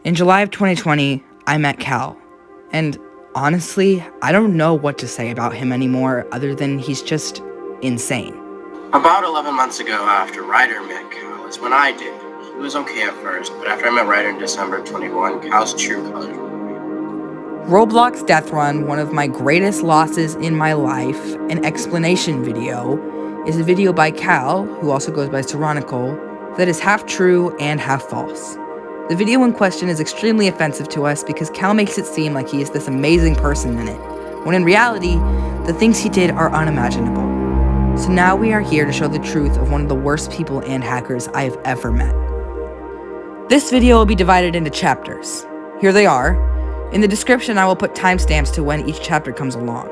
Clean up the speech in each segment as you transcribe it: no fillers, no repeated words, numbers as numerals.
In July of 2020, I met Cal, and honestly, I don't know what to say about him anymore other than he's just insane. About 11 months ago, after Ryder met Cal, is when I did. He was okay at first, but after I met Ryder in December of 21, Cal's true colors were revealed. Roblox Death Run, one of my greatest losses in my life, an explanation video, is a video by Cal, who also goes by Cironical, that is half true and half false. The video in question is extremely offensive to us because Cal makes it seem like he is this amazing person in it, when in reality, the things he did are unimaginable. So now we are here to show the truth of one of the worst people and hackers I have ever met. This video will be divided into chapters. Here they are. In the description, I will put timestamps to when each chapter comes along.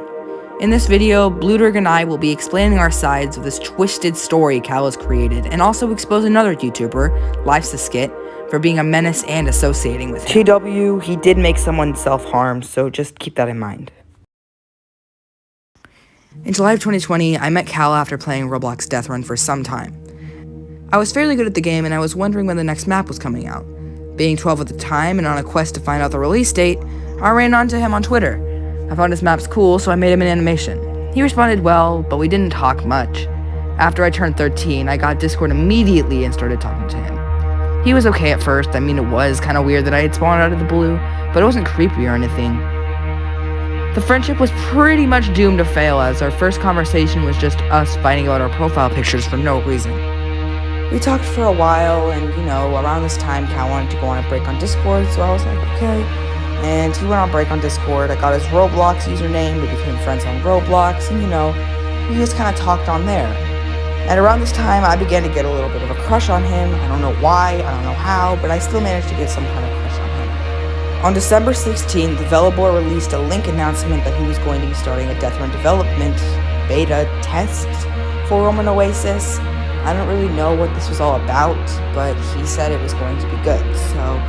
In this video, Bluedirg and I will be explaining our sides of this twisted story Cal has created, and also expose another YouTuber, LifesASkit, for being a menace and associating with him. GW, he did make someone self-harm, so just keep that in mind. In July of 2020, I met Cal after playing Roblox Death Run for some time. I was fairly good at the game, and I was wondering when the next map was coming out. Being 12 at the time, and on a quest to find out the release date, I ran onto him on Twitter. I found his maps cool, so I made him an animation. He responded well, but we didn't talk much. After I turned 13, I got Discord immediately and started talking to him. He was okay at first. I mean, it was kind of weird that I had spawned out of the blue, but it wasn't creepy or anything. The friendship was pretty much doomed to fail, as our first conversation was just us fighting about our profile pictures for no reason. We talked for a while, and around this time, Cal wanted to go on a break on Discord, so I was like, okay. And he went on break on Discord. I got his Roblox username, we became friends on Roblox, and we just kind of talked on there. And around this time, I began to get a little bit of a crush on him. I don't know why, I don't know how, but I still managed to get some kind of crush on him. On December 16th, Velibor released a link announcement that he was going to be starting a Death Run development beta test for Roman Oasis. I don't really know what this was all about, but he said it was going to be good. So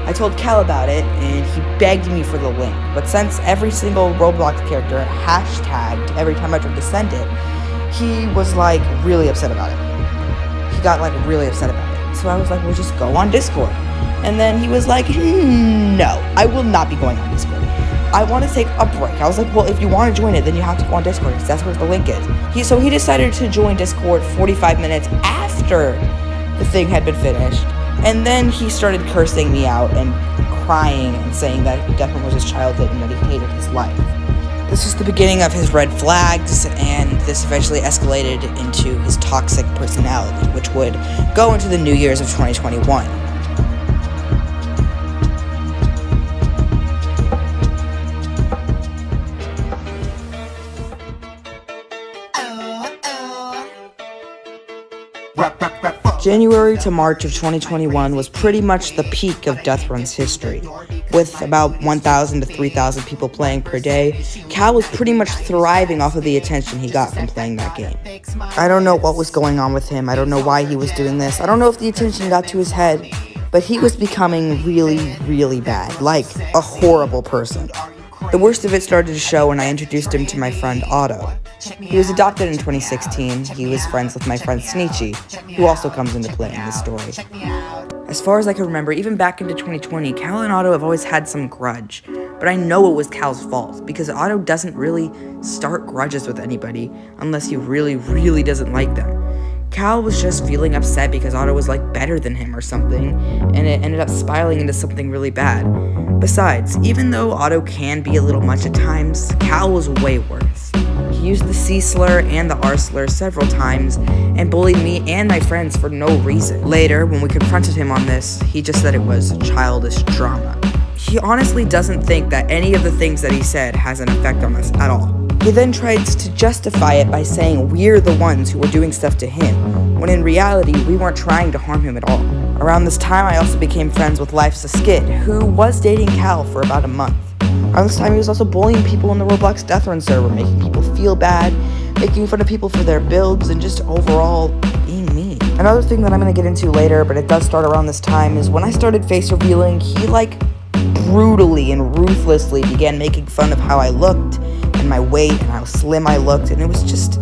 I told Cal about it, and he begged me for the link. But since every single Roblox character hashtagged every time I tried to send it, he was really upset about it. He got really upset about it. So I was like, well, just go on Discord. And then he was like, no, I will not be going on Discord. I want to take a break. I was like, well, if you want to join it, then you have to go on Discord, because that's where the link is. So he decided to join Discord 45 minutes after the thing had been finished. And then he started cursing me out and crying and saying that Death Run was his childhood and that he hated his life. This was the beginning of his red flags, and this eventually escalated into his toxic personality, which would go into the New Year's of 2021. January to March of 2021 was pretty much the peak of Death Run's history. With about 1,000 to 3,000 people playing per day, Cal was pretty much thriving off of the attention he got from playing that game. I don't know what was going on with him. I don't know why he was doing this. I don't know if the attention got to his head, but he was becoming really, really bad, like a horrible person. The worst of it started to show when I introduced him to my friend Otto. He was adopted in 2016. He was friends with my friend Sneechy, who also comes into play in this story. As far as I can remember, even back into 2020, Cal and Otto have always had some grudge. But I know it was Cal's fault, because Otto doesn't really start grudges with anybody unless he really, really doesn't like them. Cal was just feeling upset because Otto was better than him or something, and it ended up spiraling into something really bad. Besides, even though Otto can be a little much at times, Cal was way worse. He used the C slur and the R slur several times and bullied me and my friends for no reason. Later, when we confronted him on this, he just said it was childish drama. He honestly doesn't think that any of the things that he said has an effect on us at all. He then tries to justify it by saying we're the ones who were doing stuff to him, when in reality, we weren't trying to harm him at all. Around this time, I also became friends with LifesASkit, who was dating Cal for about a month. Around this time, he was also bullying people in the Roblox Death Run server, making people feel bad, making fun of people for their builds, and just overall being mean. Another thing that I'm going to get into later, but it does start around this time, is when I started face revealing, he brutally and ruthlessly began making fun of how I looked, and my weight, and how slim I looked, and it was just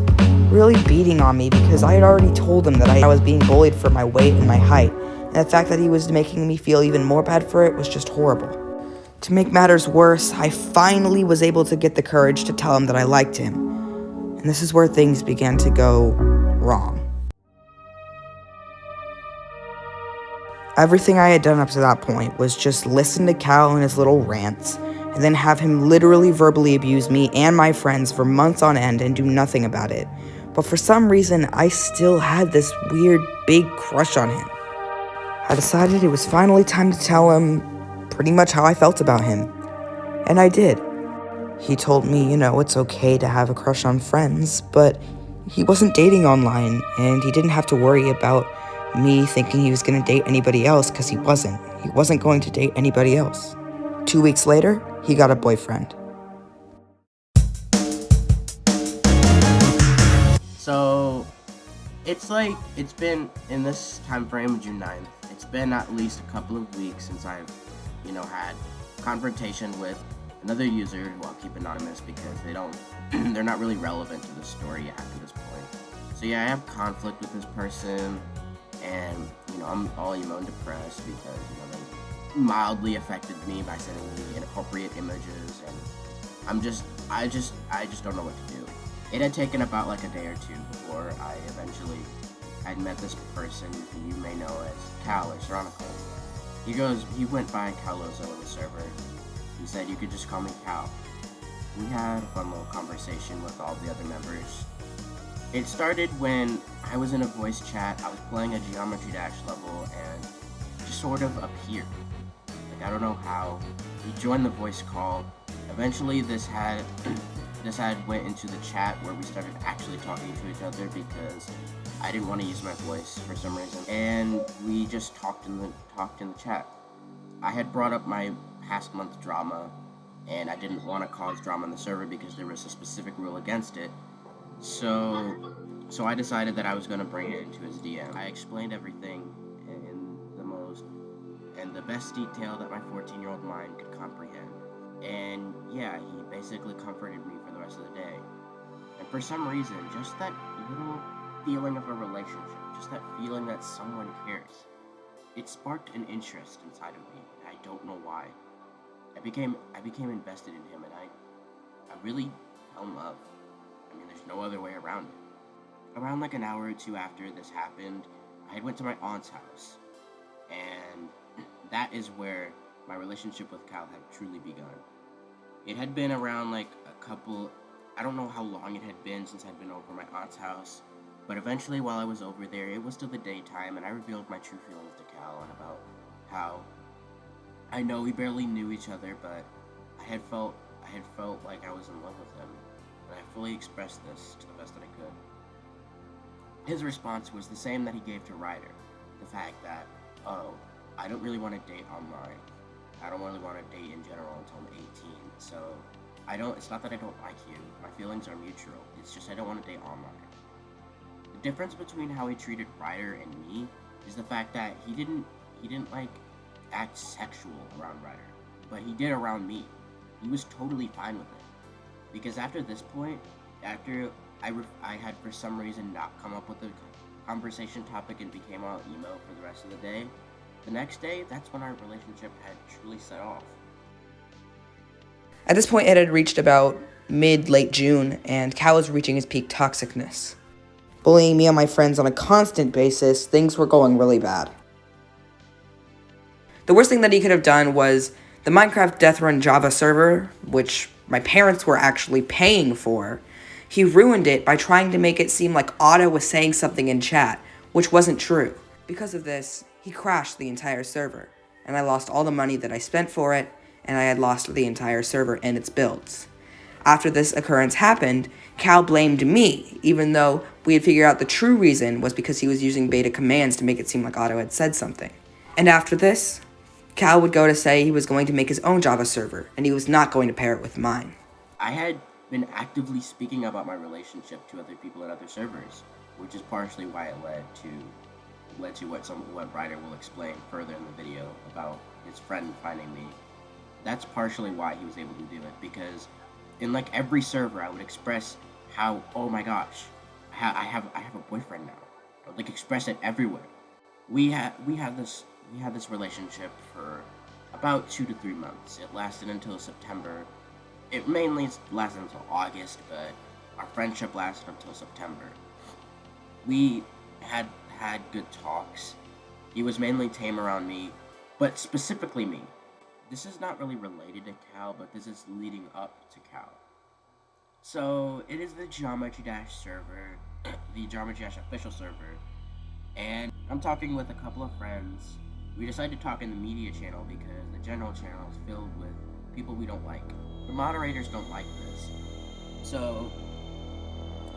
really beating on me because I had already told him that I was being bullied for my weight and my height, and the fact that he was making me feel even more bad for it was just horrible. To make matters worse, I finally was able to get the courage to tell him that I liked him, and this is where things began to go wrong. Everything I had done up to that point was just listen to Cal and his little rants, and then have him literally verbally abuse me and my friends for months on end and do nothing about it. But for some reason, I still had this weird, big crush on him. I decided it was finally time to tell him pretty much how I felt about him. And I did. He told me, it's okay to have a crush on friends, but he wasn't dating online, and he didn't have to worry about me thinking he was going to date anybody else, because he wasn't. He wasn't going to date anybody else. 2 weeks later, he got a boyfriend. So, it's been, in this time frame, June 9th, it's been at least a couple of weeks since I've, had confrontation with another user who I'll keep anonymous because they're not really relevant to the story after this point. So yeah, I have conflict with this person, and, I'm all emo and depressed because, they mildly affected me by sending me inappropriate images, and I just don't know what to do. It had taken about like a day or two before I eventually had met this person who you may know as Cal or Cironical. He went by Calozo on the server. He said you could just call me Cal. We had a fun little conversation with all the other members. It started when I was in a voice chat. I was playing a Geometry Dash level and just sort of appeared. I don't know how. He joined the voice call. Eventually this had went into the chat where we started actually talking to each other because I didn't want to use my voice for some reason, and we just talked in the chat. I had brought up my past month drama, and I didn't want to cause drama on the server because there was a specific rule against it. So I decided that I was going to bring it into his DM. I explained everything in the best detail that my 14-year-old mind could comprehend. And yeah, he basically comforted me for the rest of the day. And for some reason, just that little feeling of a relationship, just that feeling that someone cares, it sparked an interest inside of me. I don't know why. I became invested in him, and I really fell in love. I mean, there's no other way around it. Around like an hour or two after this happened, I went to my aunt's house, and that is where my relationship with Cal had truly begun. It had been around like I don't know how long it had been since I'd been over my aunt's house, but eventually while I was over there, it was still the daytime, and I revealed my true feelings to Cal and about how I know we barely knew each other, but I had felt like I was in love with him, and I fully expressed this to the best that I could. His response was the same that he gave to Ryder, the fact that, I don't really want to date online. I don't really want to date in general until I'm 18, so it's not that I don't like you, my feelings are mutual, it's just I don't want to date online. The difference between how he treated Ryder and me is the fact that he didn't like act sexual around Ryder, but he did around me. He was totally fine with it, because after this point, after I had for some reason not come up with a conversation topic and became all emo for the rest of the day, the next day, that's when our relationship had truly set off. At this point, it had reached about mid-late June, and Cal was reaching his peak toxicness. Bullying me and my friends on a constant basis, things were going really bad. The worst thing that he could have done was the Minecraft Deathrun Java server, which my parents were actually paying for. He ruined it by trying to make it seem like Otto was saying something in chat, which wasn't true. Because of this, he crashed the entire server, and I lost all the money that I spent for it, and I had lost the entire server and its builds. After this occurrence happened, Cal blamed me, even though we had figured out the true reason was because he was using beta commands to make it seem like Otto had said something. And after this, Cal would go to say he was going to make his own Java server, and he was not going to pair it with mine. I had been actively speaking about my relationship to other people at other servers, which is partially why it led to what Ryder will explain further in the video about his friend finding me. That's partially why he was able to do it, because in like every server I would express how, oh my gosh, I have a boyfriend now. I would like express it everywhere. we had this relationship for about 2 to 3 months. It lasted until September. It mainly lasted until August, but our friendship lasted until September. We had good talks. He was mainly tame around me, but specifically me. This is not really related to Cal, but this is leading up to Cal. So it is the Geometry Dash server, the Geometry Dash official server, and I'm talking with a couple of friends. We decided to talk in the media channel because the general channel is filled with people we don't like. The moderators don't like this. So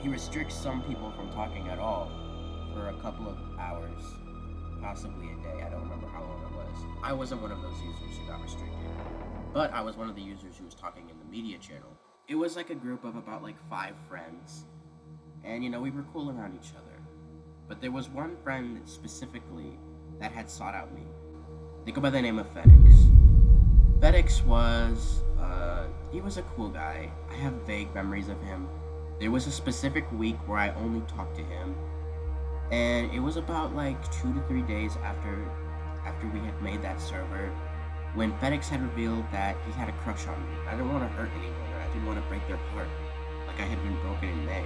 he restricts some people from talking at all for a couple of hours, possibly a day. I don't remember how long it was. I wasn't one of those users who got restricted, but I was one of the users who was talking in the media channel. It was like a group of about like 5 friends, and we were cool around each other. But there was one friend specifically that had sought out me. They go by the name of FedEx. FedEx was, he was a cool guy. I have vague memories of him. There was a specific week where I only talked to him, and it was about like 2 to 3 days after we had made that server, when FedEx had revealed that he had a crush on me. I didn't want to hurt anyone, or I didn't want to break their heart, like I had been broken in May.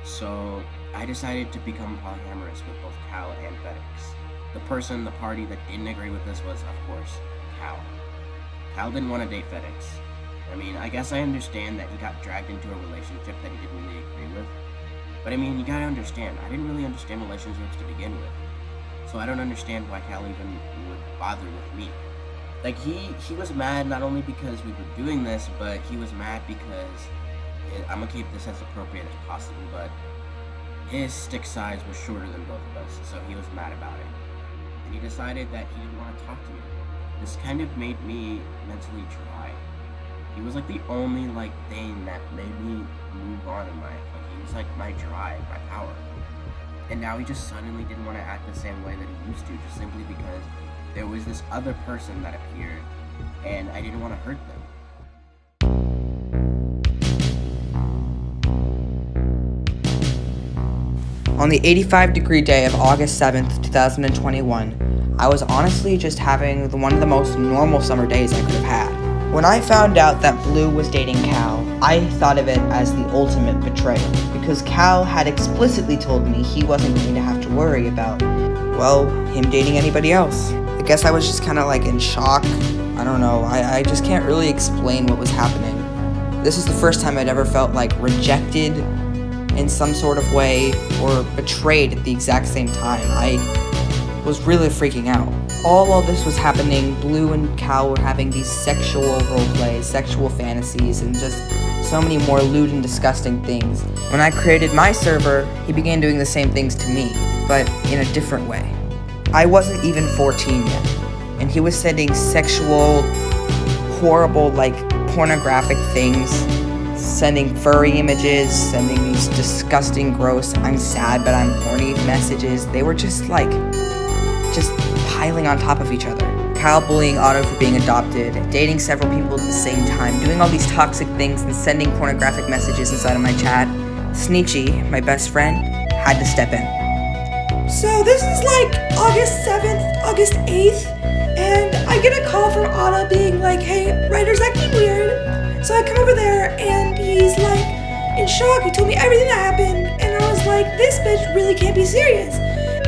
So I decided to become polyamorous with both Cal and FedEx. The party that didn't agree with this was, of course, Cal. Cal didn't want to date FedEx. I mean, I guess I understand that he got dragged into a relationship that he didn't really agree with. But I mean, you gotta understand, I didn't really understand relationships to begin with. So I don't understand why Cal even would bother with me. Like, he was mad not only because we were doing this, but he was mad because, I'm gonna keep this as appropriate as possible, but his stick size was shorter than both of us, so he was mad about it. And he decided that he didn't want to talk to me. This kind of made me mentally dry. He was like the only thing that made me move on in life. Like, he was like my drive, my power. And now he just suddenly didn't want to act the same way that he used to, just simply because there was this other person that appeared, and I didn't want to hurt them. On the 85-degree day of August 7th, 2021, I was honestly just having one of the most normal summer days I could have had. When I found out that Blue was dating Cal, I thought of it as the ultimate betrayal, because Cal had explicitly told me he wasn't going to have to worry about, well, him dating anybody else. I guess I was just kind of in shock. I don't know, I just can't really explain what was happening. This is the first time I'd ever felt rejected in some sort of way, or betrayed at the exact same time. I was really freaking out. All while this was happening, Blue and Cal were having these sexual roleplays, sexual fantasies, and just so many more lewd and disgusting things. When I created my server, he began doing the same things to me, but in a different way. I wasn't even 14 yet, and he was sending sexual, horrible, pornographic things, sending furry images, sending these disgusting, gross, I'm sad but I'm horny messages. They were just piling on top of each other. Kyle bullying Otto for being adopted, dating several people at the same time, doing all these toxic things and sending pornographic messages inside of my chat. Sneechy, my best friend, had to step in. So this is August 7th, August 8th, and I get a call from Otto being hey, Ryder's acting weird. So I come over there, and he's in shock. He told me everything that happened, and I was like, this bitch really can't be serious.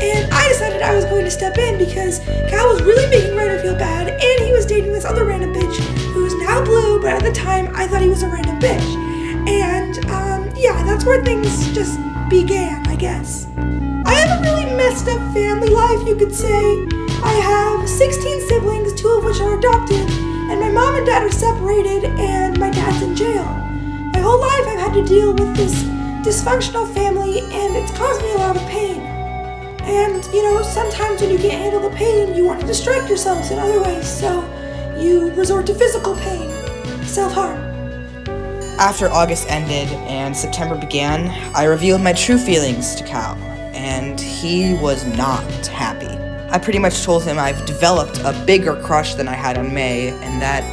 And I decided I was going to step in because Cal was really making Ryder feel bad, and he was dating this other random bitch who's now Blue, but at the time I thought he was a random bitch. And yeah, that's where things just began, I guess. I have a really messed up family life, you could say. I have 16 siblings, 2 of which are adopted, and my mom and dad are separated, and my dad's in jail. My whole life I've had to deal with this dysfunctional family, and it's caused me a lot of pain. And, sometimes when you can't handle the pain, you want to distract yourselves in other ways, so you resort to physical pain, self-harm. After August ended and September began, I revealed my true feelings to Cal, and he was not happy. I pretty much told him I've developed a bigger crush than I had on May, and that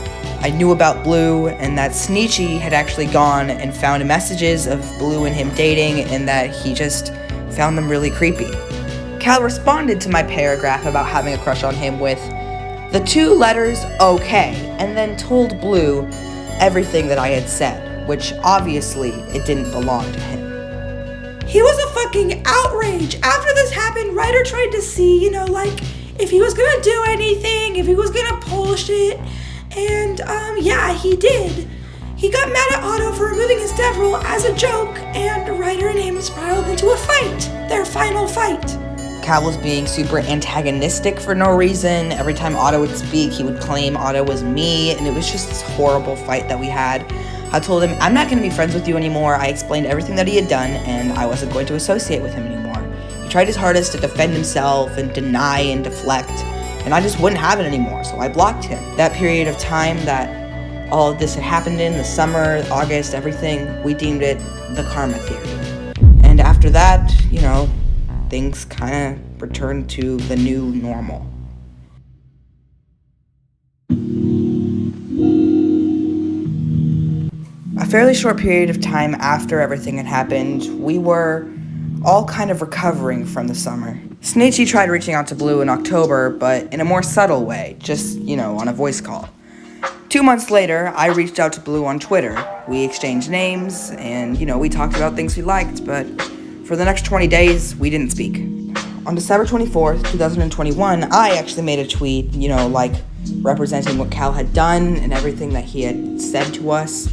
I knew about Blue, and that Sneechy had actually gone and found messages of Blue and him dating, and that he just found them really creepy. Cal responded to my paragraph about having a crush on him with the 2 letters okay, and then told Blue everything that I had said, which obviously it didn't belong to him. He was a fucking outrage. After this happened, Ryder tried to see, if he was gonna do anything, if he was gonna pull shit. And, yeah, he did. He got mad at Otto for removing his dev rule as a joke, and Ryder and him spiraled into a fight. Their final fight. Cal was being super antagonistic for no reason. Every time Otto would speak, he would claim Otto was me, and it was just this horrible fight that we had. I told him, I'm not going to be friends with you anymore. I explained everything that he had done, and I wasn't going to associate with him anymore. He tried his hardest to defend himself and deny and deflect, and I just wouldn't have it anymore, so I blocked him. That period of time that all of this had happened in, the summer, August, everything, we deemed it the karma theory. And after that, things kind of returned to the new normal. A fairly short period of time after everything had happened, we were all kind of recovering from the summer. Snitchy tried reaching out to Blue in October, but in a more subtle way, just, on a voice call. 2 months later, I reached out to Blue on Twitter. We exchanged names, and, we talked about things we liked, but for the next 20 days, we didn't speak. On December 24th, 2021, I actually made a tweet, representing what Cal had done and everything that he had said to us,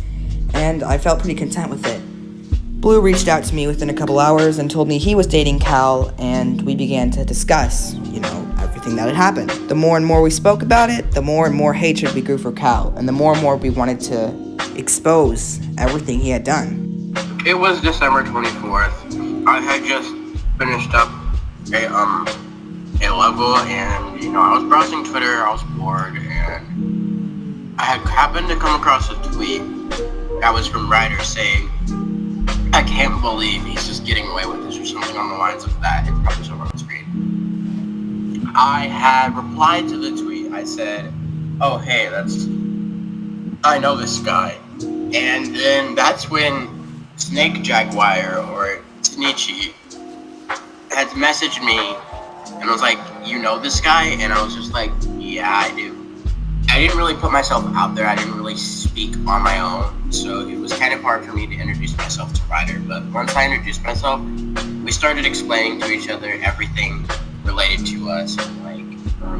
and I felt pretty content with it. Blue reached out to me within a couple hours and told me he was dating Cal, and we began to discuss, everything that had happened. The more and more we spoke about it, the more and more hatred we grew for Cal, and the more we wanted to expose everything he had done. It was December 24th. I had just finished up a level, and I was browsing Twitter. I was bored, and I had happened to come across a tweet that was from Ryder saying, I can't believe he's just getting away with this, or something on the lines of that. It's probably somewhere on the screen. I had replied to the tweet. I said, oh hey, I know this guy. And then that's when Snake Jaguar, or Sneechy, had messaged me and was like, you know this guy? And I was just like, yeah, I do. I didn't really put myself out there. I didn't really speak on my own, so it was kind of hard for me to introduce myself to Ryder. But once I introduced myself, we started explaining to each other everything related to us,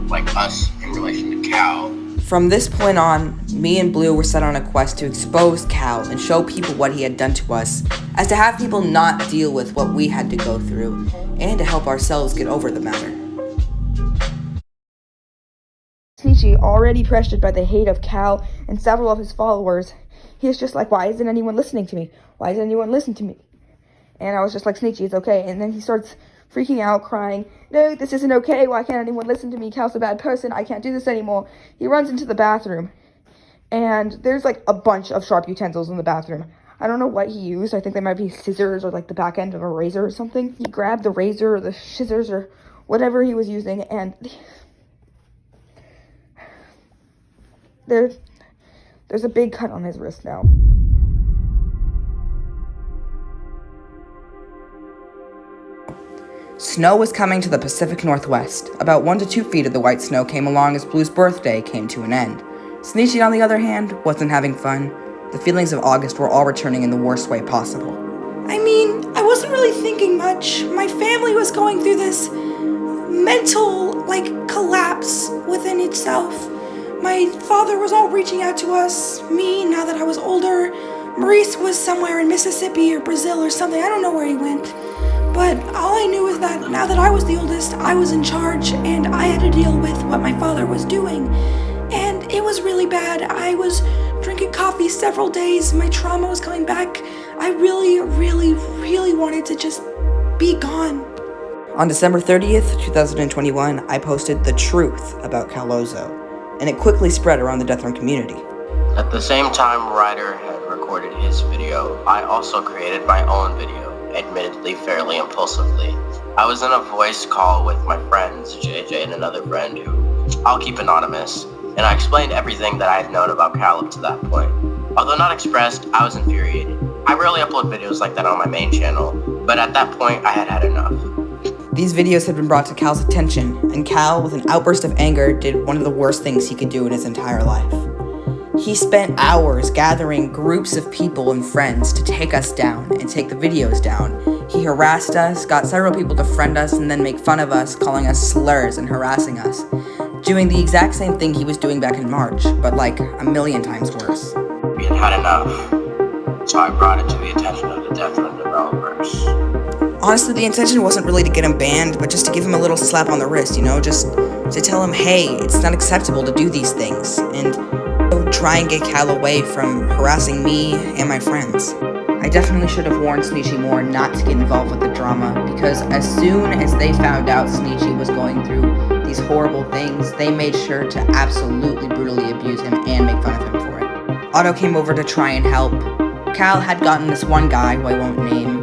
like us in relation to Cal. From this point on, me and Blue were set on a quest to expose Cal and show people what he had done to us, as to have people not deal with what we had to go through, and to help ourselves get over the matter. Sneechy, already pressured by the hate of Cal and several of his followers, he is just like, why isn't anyone listening to me? Why isn't anyone listening to me? And I was just like, Sneechy, it's okay. And then he starts freaking out, crying, no, this isn't okay. Why can't anyone listen to me? Cal's a bad person. I can't do this anymore. He runs into the bathroom, and there's a bunch of sharp utensils in the bathroom. I don't know what he used. I think they might be scissors or the back end of a razor or something. He grabbed the razor or the scissors or whatever he was using, and there's a big cut on his wrist now. Snow was coming to the Pacific Northwest. About 1 to 2 feet of the white snow came along as Blue's birthday came to an end. Sneechy, on the other hand, wasn't having fun. The feelings of August were all returning in the worst way possible. I wasn't really thinking much. My family was going through this mental, collapse within itself. My father was all reaching out to us. Me, now that I was older. Maurice was somewhere in Mississippi or Brazil or something. I don't know where he went. But all I knew is that now that I was the oldest, I was in charge, and I had to deal with what my father was doing. And it was really bad. I was drinking coffee several days. My trauma was coming back. I really, really, really wanted to just be gone. On December 30th, 2021, I posted the truth about Calozo, and it quickly spread around the Deathrun community. At the same time Ryder had recorded his video, I also created my own video, admittedly fairly impulsively. I was in a voice call with my friends, JJ and another friend who I'll keep anonymous, and I explained everything that I had known about Cal up to that point. Although not expressed, I was infuriated. I rarely upload videos like that on my main channel, but at that point I had had enough. These videos had been brought to Cal's attention, and Cal, with an outburst of anger, did one of the worst things he could do in his entire life. He spent hours gathering groups of people and friends to take us down and take the videos down. He harassed us, got several people to friend us and then make fun of us, calling us slurs and harassing us. Doing the exact same thing he was doing back in March, but like a million times worse. We had enough, so I brought it to the attention of the Deathrun developers. Honestly, the intention wasn't really to get him banned, but just to give him a little slap on the wrist, just to tell him, hey, it's not acceptable to do these things, and try and get Cal away from harassing me and my friends. I definitely should have warned Sneechy more not to get involved with the drama, because as soon as they found out Sneechy was going through these horrible things, they made sure to absolutely brutally abuse him and make fun of him for it. Otto came over to try and help. Cal had gotten this one guy, who I won't name,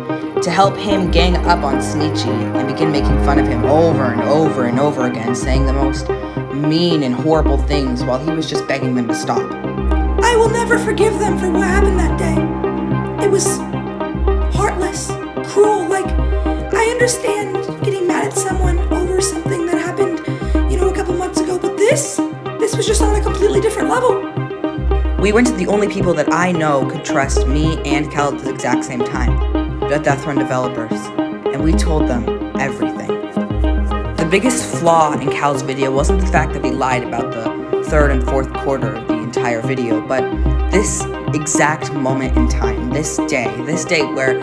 to help him gang up on Sneechy and begin making fun of him over and over and over again, saying the most mean and horrible things while he was just begging them to stop. I will never forgive them for what happened that day. It was heartless, cruel. I understand getting mad at someone over something that happened, a couple months ago, but this was just on a completely different level. We went to the only people that I know could trust me and Cal at the exact same time, the Deathrun developers, and we told them everything. The biggest flaw in Cal's video wasn't the fact that he lied about the third and fourth quarter of the entire video, but this exact moment in time, this day where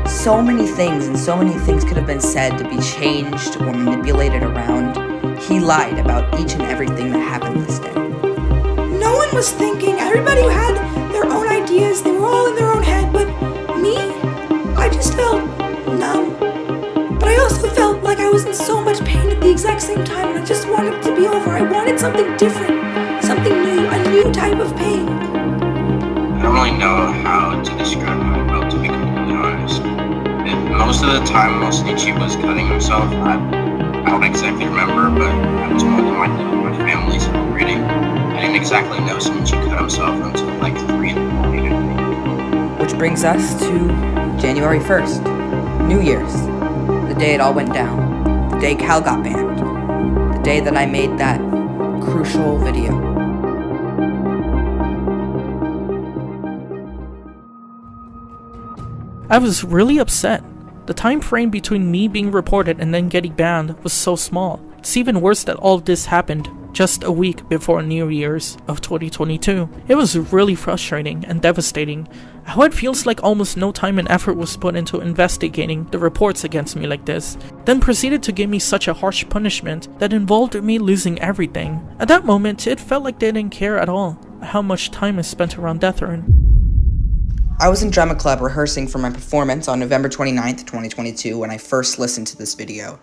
so many things could have been said to be changed or manipulated around, he lied about each and everything that happened this day. No one was thinking. Everybody had their own ideas. They were all in their own head, but me, I just felt numb. But I also felt like I was in so much pain at the exact same time, and I just wanted it to be over. I wanted something different, something new, a new type of pain. I don't really know how to describe how I felt, to be completely honest. Most of the time while Sneechy was cutting himself, I don't exactly remember, but I was more than likely with my family celebrating. I didn't exactly know Sneechy cut himself until 3 in the morning. Which brings us to January 1st, New Year's, the day it all went down, the day Cal got banned, the day that I made that crucial video. I was really upset. The time frame between me being reported and then getting banned was so small. It's even worse that all this happened just a week before New Year's of 2022. It was really frustrating and devastating how it feels like almost no time and effort was put into investigating the reports against me like this, then proceeded to give me such a harsh punishment that involved me losing everything. At that moment, it felt like they didn't care at all how much time I spent around Deathrun. I was in drama club rehearsing for my performance on November 29th, 2022 when I first listened to this video.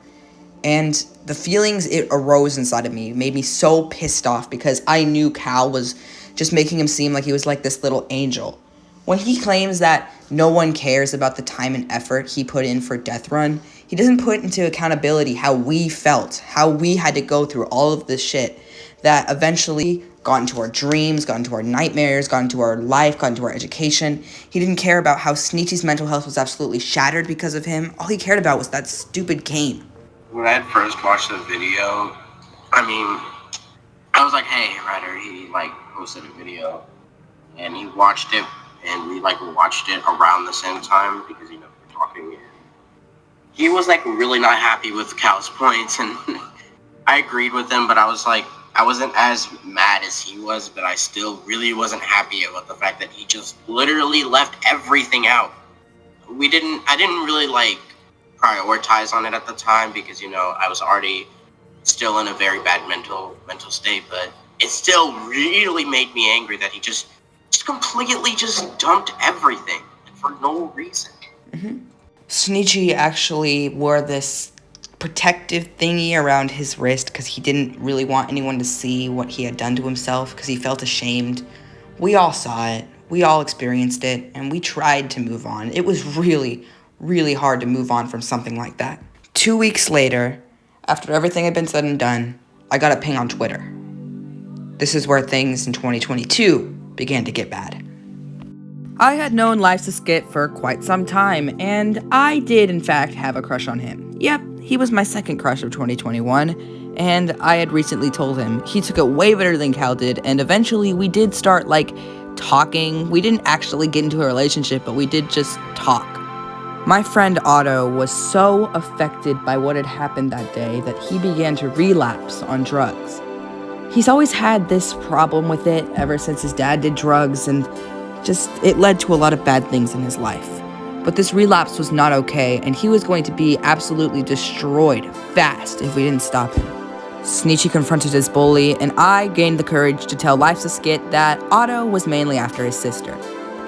And the feelings it arose inside of me made me so pissed off because I knew Cal was just making him seem like he was like this little angel. When he claims that no one cares about the time and effort he put in for Deathrun, he doesn't put into accountability how we felt, how we had to go through all of this shit that eventually got into our dreams, got into our nightmares, got into our life, got into our education. He didn't care about how Sneechy's mental health was absolutely shattered because of him. All he cared about was that stupid game. When I had first watched the video, I was like, hey, Ryder, he posted a video, and he watched it, and we watched it around the same time because we're talking. He was really not happy with Cal's points, and I agreed with him, but I wasn't as mad as he was, but I still really wasn't happy about the fact that he just literally left everything out. I didn't really prioritize on it at the time because I was already still in a very bad mental state, but it still really made me angry that he just completely just dumped everything for no reason. Mm-hmm. Sneechy actually wore this protective thingy around his wrist because he didn't really want anyone to see what he had done to himself because he felt ashamed. We all saw it, we all experienced it, and we tried to move on. It was really, really hard to move on from something like that. 2 weeks later, after everything had been said and done, I got a ping on Twitter. This is where things in 2022 began to get bad. I had known LifesASkit for quite some time, and I did in fact have a crush on him. Yep, he was my second crush of 2021, and I had recently told him. He took it way better than Cal did, and eventually we did start, talking. We didn't actually get into a relationship, but we did just talk. My friend Otto was so affected by what had happened that day that he began to relapse on drugs. He's always had this problem with it ever since his dad did drugs, and it led to a lot of bad things in his life. But this relapse was not okay, and he was going to be absolutely destroyed fast if we didn't stop him. Sneechy confronted his bully, and I gained the courage to tell LifesASkit that Otto was mainly after his sister.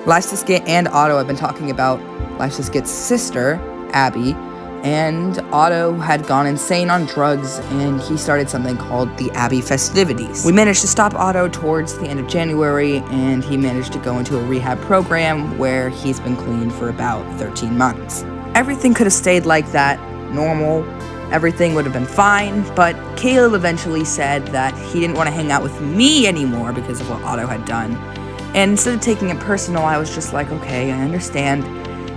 LifesASkit and Otto have been talking about LifesASkit's sister, Abby, and Otto had gone insane on drugs, and he started something called the Abby Festivities. We managed to stop Otto towards the end of January, and he managed to go into a rehab program where he's been clean for about 13 months. Everything could have stayed like that, normal. Everything would have been fine, but Caleb eventually said that he didn't want to hang out with me anymore because of what Otto had done. And instead of taking it personal, I was just like, okay, I understand.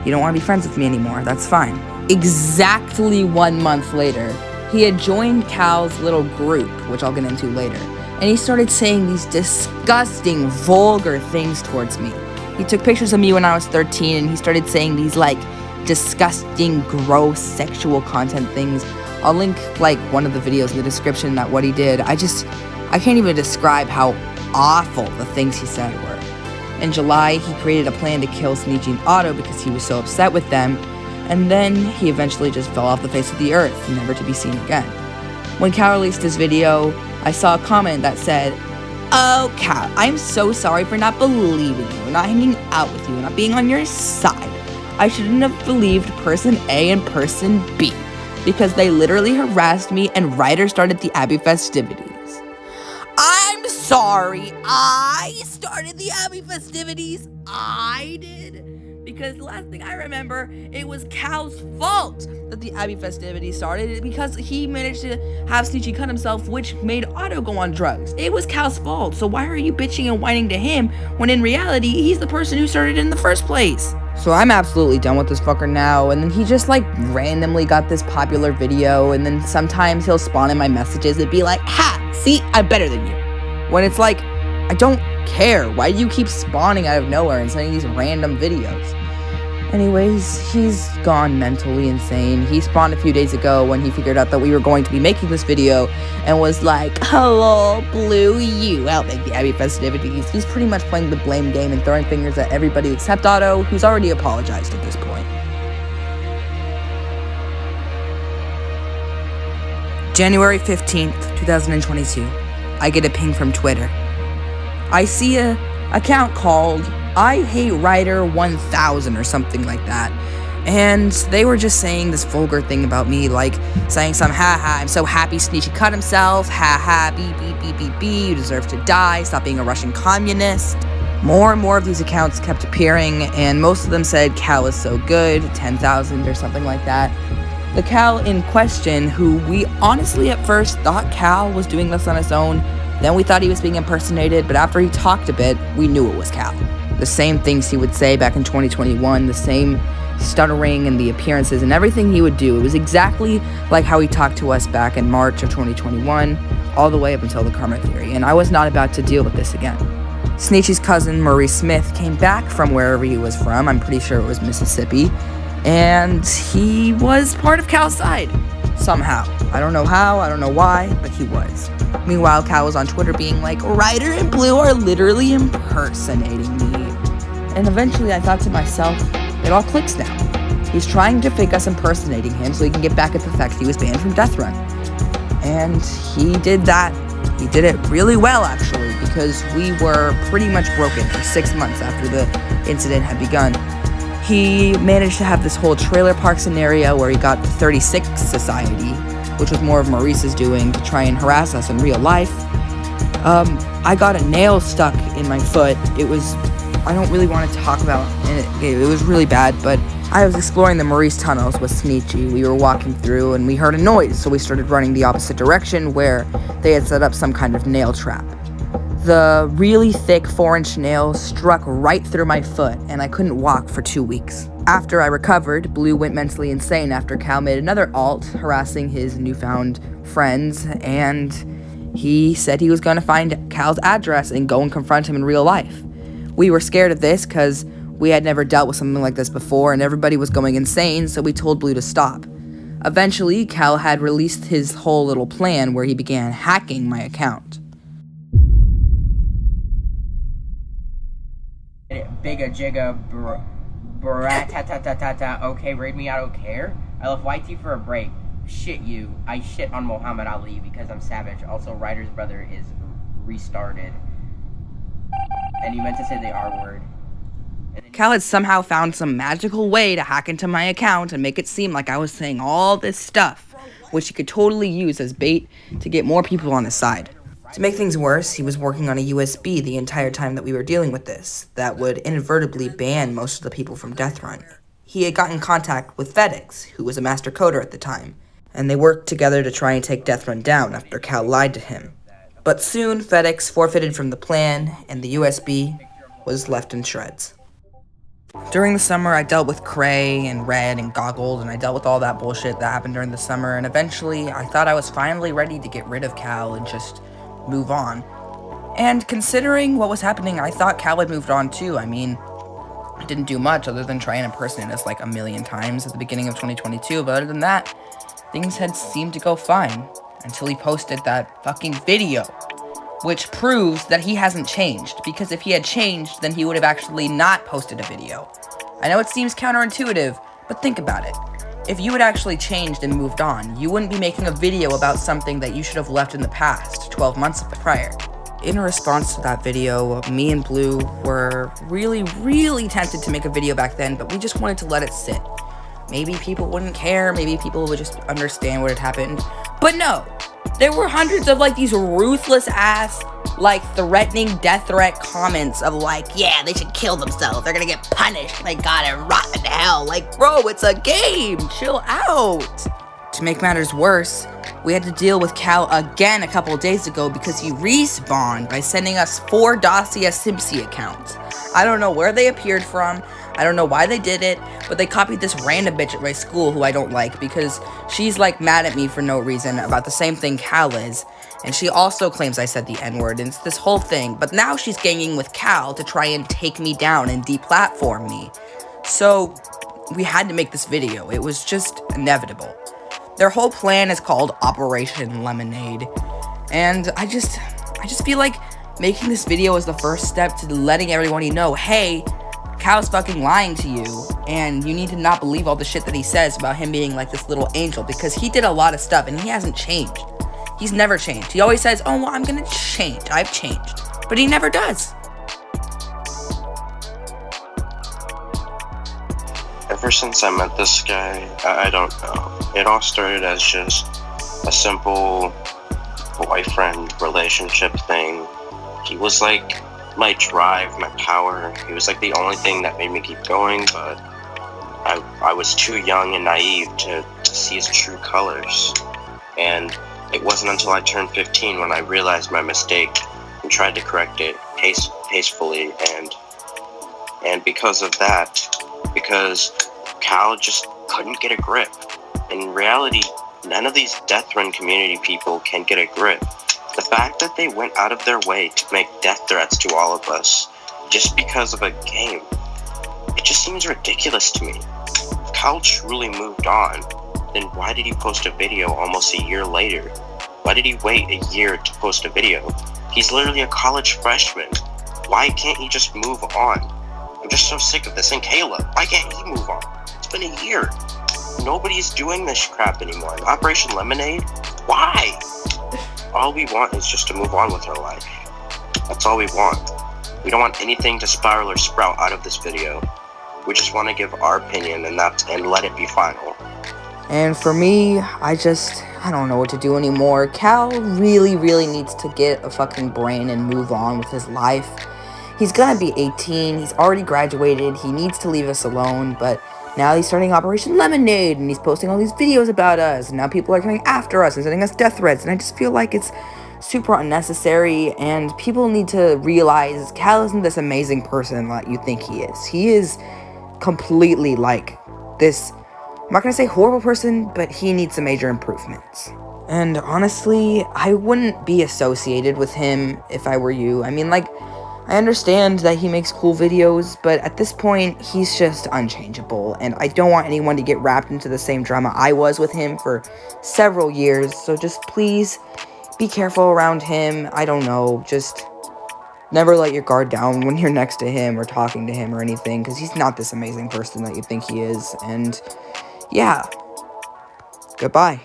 You don't want to be friends with me anymore. That's fine. Exactly 1 month later, he had joined Cal's little group, which I'll get into later, and he started saying these disgusting, vulgar things towards me. He took pictures of me when I was 13, and he started saying these, disgusting, gross, sexual content things. I'll link, one of the videos in the description at what he did. I can't even describe how awful the things he said were. In July, he created a plan to kill Sneechy and Otto because he was so upset with them, and then he eventually just fell off the face of the earth, never to be seen again. When Cal released his video, I saw a comment that said, "Oh, Cal, I'm so sorry for not believing you, not hanging out with you, not being on your side. I shouldn't have believed person A and person B, because they literally harassed me and Ryder started the Abby Festivities." I'm sorry, I started the Abby Festivities. I did. Because the last thing I remember, it was Cal's fault that the Abby Festivities started because he managed to have Sneechy cut himself, which made Otto go on drugs. It was Cal's fault, so why are you bitching and whining to him when in reality, he's the person who started it in the first place? So I'm absolutely done with this fucker now, and then he just randomly got this popular video, and then sometimes he'll spawn in my messages and be like, "Ha, see, I'm better than you." When it's I don't care. Why do you keep spawning out of nowhere and sending these random videos? Anyways, he's gone mentally insane. He spawned a few days ago when he figured out that we were going to be making this video and was like, "Hello, Blue, you help make the Abby Festivities." He's pretty much playing the blame game and throwing fingers at everybody except Otto, who's already apologized at this point. January 15th, 2022. I get a ping from Twitter. I see a account called I Hate Ryder 1000 or something like that. And they were just saying this vulgar thing about me, saying some, "Ha, I'm so happy Sneechy cut himself. Ha, beep, beep, beep, beep, beep, you deserve to die. Stop being a Russian communist." More and more of these accounts kept appearing, and most of them said Cal is so good, 10,000 or something like that. The Cal in question, who we honestly at first thought Cal was doing this on his own, then we thought he was being impersonated, but after he talked a bit, we knew it was Cal. The same things he would say back in 2021, the same stuttering and the appearances and everything he would do. It was exactly like how he talked to us back in March of 2021, all the way up until the Karma Theory, and I was not about to deal with this again. Sneechy's cousin, Maurice Smith, came back from wherever he was from. I'm pretty sure it was Mississippi, and he was part of Cal's side. Somehow. I don't know how, I don't know why, but he was. Meanwhile, Cal was on Twitter being like, "Ryder and Blue are literally impersonating me." And eventually I thought to myself, it all clicks now. He's trying to fake us impersonating him so he can get back at the fact he was banned from Deathrun. And he did that. He did it really well, actually, because we were pretty much broken for 6 months after the incident had begun. He managed to have this whole trailer park scenario where he got the 36 Society, which was more of Maurice's doing, to try and harass us in real life. I got a nail stuck in my foot. I don't really want to talk about it. It was really bad, but I was exploring the Maurice tunnels with Sneechy. We were walking through and we heard a noise, so we started running the opposite direction where they had set up some kind of nail trap. The really thick 4-inch nail struck right through my foot, and I couldn't walk for 2 weeks. After I recovered, Blue went mentally insane after Cal made another alt harassing his newfound friends, and he said he was going to find Cal's address and go and confront him in real life. We were scared of this because we had never dealt with something like this before and everybody was going insane, so we told Blue to stop. Eventually, Cal had released his whole little plan where he began hacking my account. Bigga jigga ta okay, raid me, I don't care. I left YT for a break. Shit you. I shit on Muhammad Ali because I'm savage. Also, Ryder's brother is restarted. And you meant to say the R word. Cal had somehow found some magical way to hack into my account and make it seem like I was saying all this stuff, which he could totally use as bait to get more people on his side. To make things worse, he was working on a USB the entire time that we were dealing with this, that would inadvertently ban most of the people from Deathrun. He had gotten in contact with FedEx, who was a master coder at the time, and they worked together to try and take Deathrun down after Cal lied to him. But soon, FedEx forfeited from the plan, and the USB was left in shreds. During the summer, I dealt with Cray and Red and Goggled, and I dealt with all that bullshit that happened during the summer, and eventually, I thought I was finally ready to get rid of Cal and just move on. And considering what was happening, I thought Cal had moved on too. I mean, I didn't do much other than try and impersonate us like a million times at the beginning of 2022, but other than that, things had seemed to go fine until he posted that fucking video, which proves that he hasn't changed, because if he had changed, then he would have actually not posted a video. I know it seems counterintuitive, but think about it. If you had actually changed and moved on, you wouldn't be making a video about something that you should have left in the past, 12 months prior. In response to that video, me and Blue were really tempted to make a video back then, but we just wanted to let it sit. Maybe people wouldn't care, maybe people would just understand what had happened. But no! There were hundreds of these ruthless ass, threatening death threat comments of yeah, they should kill themselves, they're gonna get punished, they gotta rot in hell. Bro, it's a game, chill out. To make matters worse, we had to deal with Cal again a couple of days ago because he respawned by sending us 4 Dacia Simpsy accounts. I don't know where they appeared from, I don't know why they did it, but they copied this random bitch at my school who I don't like because she's mad at me for no reason about the same thing Cal is, and she also claims I said the N-word, and it's this whole thing, but now she's ganging with Cal to try and take me down and deplatform me. So, we had to make this video. It was just inevitable. Their whole plan is called Operation Lemonade, and I just feel like making this video is the first step to letting everybody know, hey, Cal's fucking lying to you, and you need to not believe all the shit that he says about him being this little angel, because he did a lot of stuff, and he hasn't changed. He's never changed. He always says, oh, well, I'm gonna change. I've changed. But he never does. Ever since I met this guy, I don't know. It all started as just a simple boyfriend relationship thing. He was my drive, my power. He was the only thing that made me keep going, but I was too young and naive to see his true colors. And it wasn't until I turned 15 when I realized my mistake and tried to correct it tastefully, and because of that, because Cal just couldn't get a grip. In reality, none of these Deathrun community people can get a grip. The fact that they went out of their way to make death threats to all of us just because of a game, it just seems ridiculous to me. If Cal truly moved on, then why did he post a video almost a year later? Why did he wait a year to post a video? He's literally a college freshman. Why can't he just move on? I'm just so sick of this. And Caleb, why can't he move on? It's been a year. Nobody's doing this crap anymore. Operation Lemonade? Why? All we want is just to move on with our life. That's all we want. We don't want anything to spiral or sprout out of this video. We just want to give our opinion and let it be final. And for me, I don't know what to do anymore. Cal really needs to get a fucking brain and move on with his life. He's gonna be 18, he's already graduated, he needs to leave us alone, but now he's starting Operation Lemonade, and he's posting all these videos about us, and now people are coming after us and sending us death threats, and I just feel like it's super unnecessary, and people need to realize Cal isn't this amazing person that you think he is. He is completely like this, I'm not gonna say horrible person, but he needs some major improvements. And honestly, I wouldn't be associated with him if I were you. I mean, like, I understand that he makes cool videos, but at this point, he's just unchangeable, and I don't want anyone to get wrapped into the same drama I was with him for several years, so just please be careful around him. I don't know, just never let your guard down when you're next to him or talking to him or anything, because he's not this amazing person that you think he is, and yeah, goodbye.